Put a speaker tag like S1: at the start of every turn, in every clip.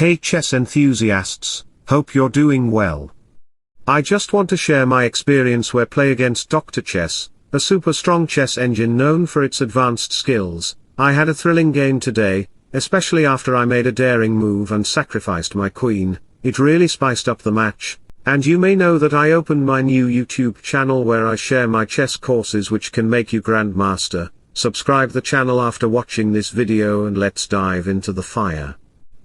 S1: Hey chess enthusiasts, hope you're doing well. I just want to share my experience where play against Dr. Chess, a super strong chess engine known for its advanced skills. I had a thrilling game today, especially after I made a daring move and sacrificed my queen. It really spiced up the match. And you may know that I opened my new YouTube channel where I share my chess courses which can make you grandmaster. Subscribe the channel after watching this video and let's dive into the fire.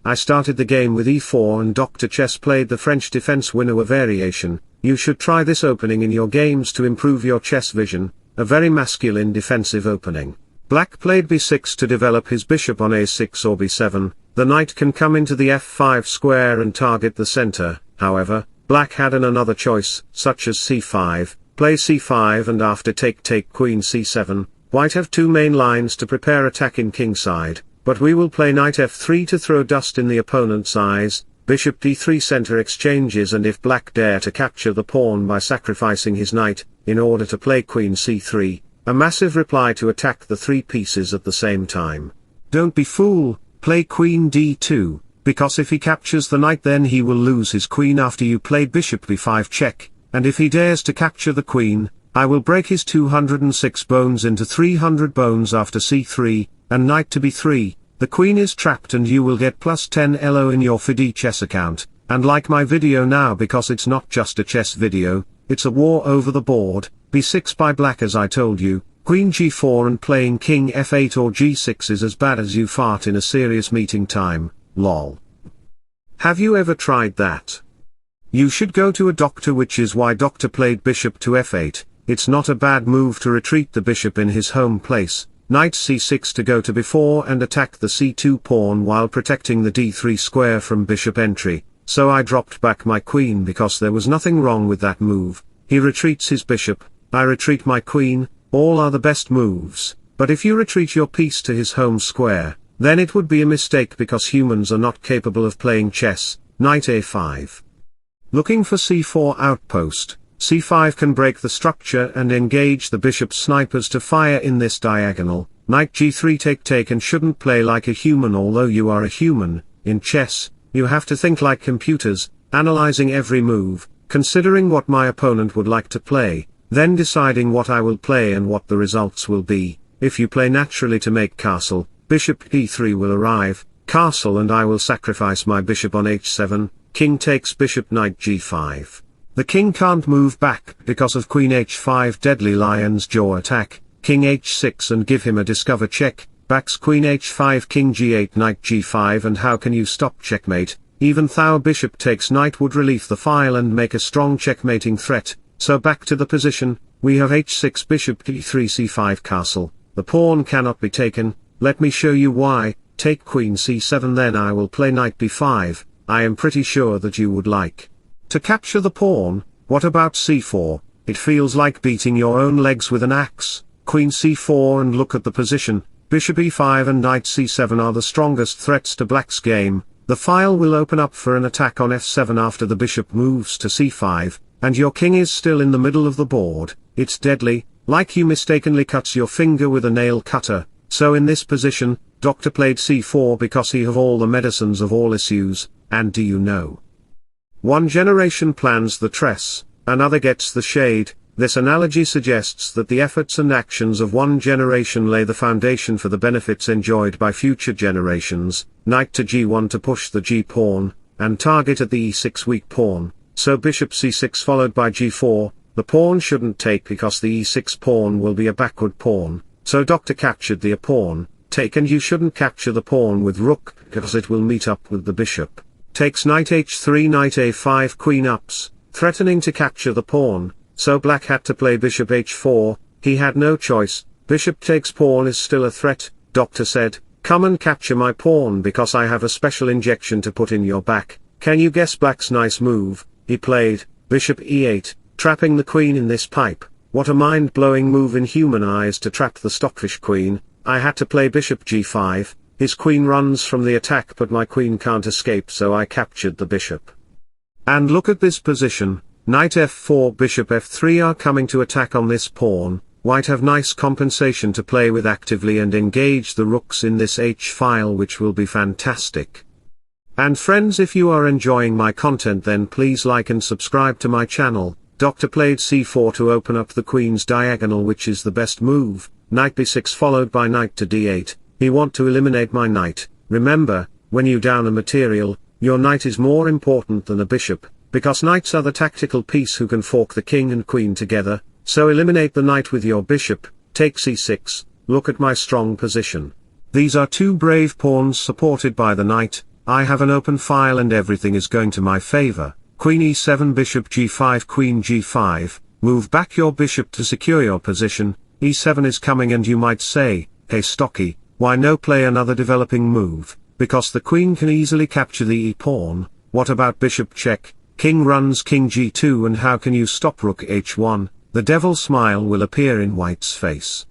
S1: I started the game with e4 and Dr. Chess played the French defense winner variation. You should try this opening in your games to improve your chess vision, a very masculine defensive opening. Black played b6 to develop his bishop on a6 or b7, the knight can come into the f5 square and target the center. However, Black had another choice, such as c5, play c5 and after take queen c7, White have two main lines to prepare attack in kingside. But we will play knight f3 to throw dust in the opponent's eyes, bishop d3 center exchanges, and if Black dare to capture the pawn by sacrificing his knight, in order to play queen c3, a massive reply to attack the three pieces at the same time. Don't be fool, play queen d2, because if he captures the knight then he will lose his queen after you play bishop b5 check, and if he dares to capture the queen, I will break his 206 bones into 300 bones after c3, and knight to b3, the queen is trapped and you will get plus 10 elo in your FIDE chess account, and like my video now because it's not just a chess video, it's a war over the board. b6 by Black as I told you, queen g4 and playing king f8 or g6 is as bad as you fart in a serious meeting time, lol. Have you ever tried that? You should go to a doctor, which is why Doctor played bishop to f8, it's not a bad move to retreat the bishop in his home place. Knight c6 to go to b4 and attack the c2 pawn while protecting the d3 square from bishop entry, so I dropped back my queen because there was nothing wrong with that move. He retreats his bishop, I retreat my queen, all are the best moves, but if you retreat your piece to his home square, then it would be a mistake because humans are not capable of playing chess. Knight a5. Looking for c4 outpost. c5 can break the structure and engage the bishop's snipers to fire in this diagonal. Knight g3 take and shouldn't play like a human. Although you are a human, in chess, you have to think like computers, analyzing every move, considering what my opponent would like to play, then deciding what I will play and what the results will be. If you play naturally to make castle, bishop e3 will arrive, castle, and I will sacrifice my bishop on h7, king takes bishop, knight g5. The king can't move back because of queen h5 deadly lion's jaw attack, king h6 and give him a discover check, backs queen h5 king g8 knight g5, and how can you stop checkmate? Even though bishop takes knight would relieve the file and make a strong checkmating threat, so back to the position, we have h6 bishop d3 c5 castle, the pawn cannot be taken, let me show you why, take queen c7 then I will play knight b5, I am pretty sure that you would like to capture the pawn. What about c4? It feels like beating your own legs with an axe. Queen c4 and look at the position, bishop e5 and knight c7 are the strongest threats to Black's game. The file will open up for an attack on f7 after the bishop moves to c5, and your king is still in the middle of the board. It's deadly, like you mistakenly cuts your finger with a nail cutter. So in this position, Doctor played c4 because he have all the medicines of all issues, and do you know? One generation plans the tress, another gets the shade. This analogy suggests that the efforts and actions of one generation lay the foundation for the benefits enjoyed by future generations. Knight to g1 to push the g-pawn, and target at the e6 weak pawn, so bishop c6 followed by g4, the pawn shouldn't take because the e6 pawn will be a backward pawn, so Doctor captured the a-pawn, take, and you shouldn't capture the pawn with rook, because it will meet up with the bishop. Takes knight h3 knight a5 queen ups, threatening to capture the pawn, so Black had to play bishop h4, he had no choice, bishop takes pawn is still a threat. Doctor said, come and capture my pawn because I have a special injection to put in your back. Can you guess Black's nice move? He played bishop e8, trapping the queen in this pipe. What a mind-blowing move in human eyes to trap the Stockfish queen. I had to play bishop g5. His queen runs from the attack but my queen can't escape, so I captured the bishop. And look at this position, knight f4 bishop f3 are coming to attack on this pawn. White have nice compensation to play with actively and engage the rooks in this h-file, which will be fantastic. And friends, if you are enjoying my content, then please like and subscribe to my channel. Doctor played c4 to open up the queen's diagonal, which is the best move. Knight b6 followed by knight to d8. He want to eliminate my knight. Remember, when you down a material, your knight is more important than a bishop, because knights are the tactical piece who can fork the king and queen together, so eliminate the knight with your bishop. Take c6, look at my strong position. These are two brave pawns supported by the knight. I have an open file and everything is going to my favor. Queen e7, bishop g5, queen g5, move back your bishop to secure your position. e7 is coming, and you might say, hey Stocky, why no play another developing move? Because the queen can easily capture the e-pawn. What about bishop check? King runs king g2, and how can you stop rook h1? The devil's smile will appear in white's face.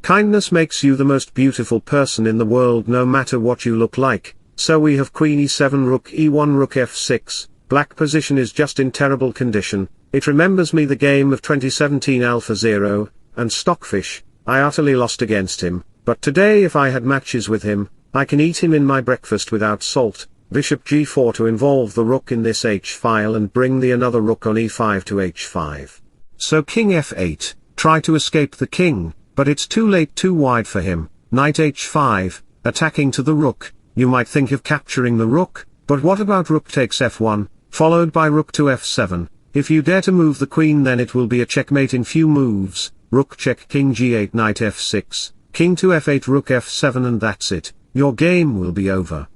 S1: Kindness makes you the most beautiful person in the world, no matter what you look like. So we have queen e7, rook e1, rook f6. Black position is just in terrible condition. It remembers me the game of 2017 Alpha Zero, and Stockfish. I utterly lost against him, but today if I had matches with him, I can eat him in my breakfast without salt. Bishop g4 to involve the rook in this h-file and bring the another rook on e5 to h5. So king f8, try to escape the king, but it's too late, too wide for him. Knight h5, attacking to the rook. You might think of capturing the rook, but what about rook takes f1, followed by rook to f7? If you dare to move the queen, then it will be a checkmate in few moves. Rook check, king g8, knight f6, king to f8, rook f7, and that's it. Your game will be over.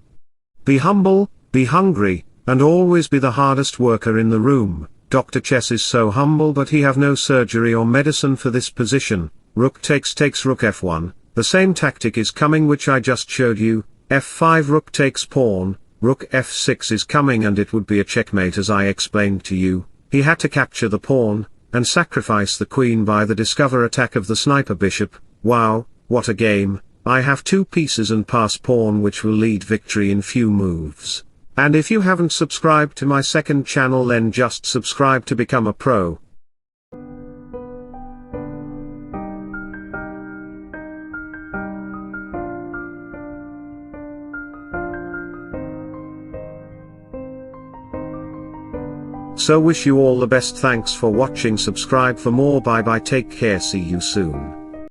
S1: Be humble, be hungry, and always be the hardest worker in the room. Dr. Chess is so humble, but he have no surgery or medicine for this position. Rook takes rook f1, the same tactic is coming which I just showed you. f5, rook takes pawn, rook f6 is coming, and it would be a checkmate as I explained to you. He had to capture the pawn, and sacrifice the queen by the discover attack of the sniper bishop. Wow, what a game. I have two pieces and pass pawn which will lead victory in few moves. And if you haven't subscribed to my second channel, then just subscribe to become a pro. So wish you all the best, thanks for watching, subscribe for more, bye bye, take care, see you soon.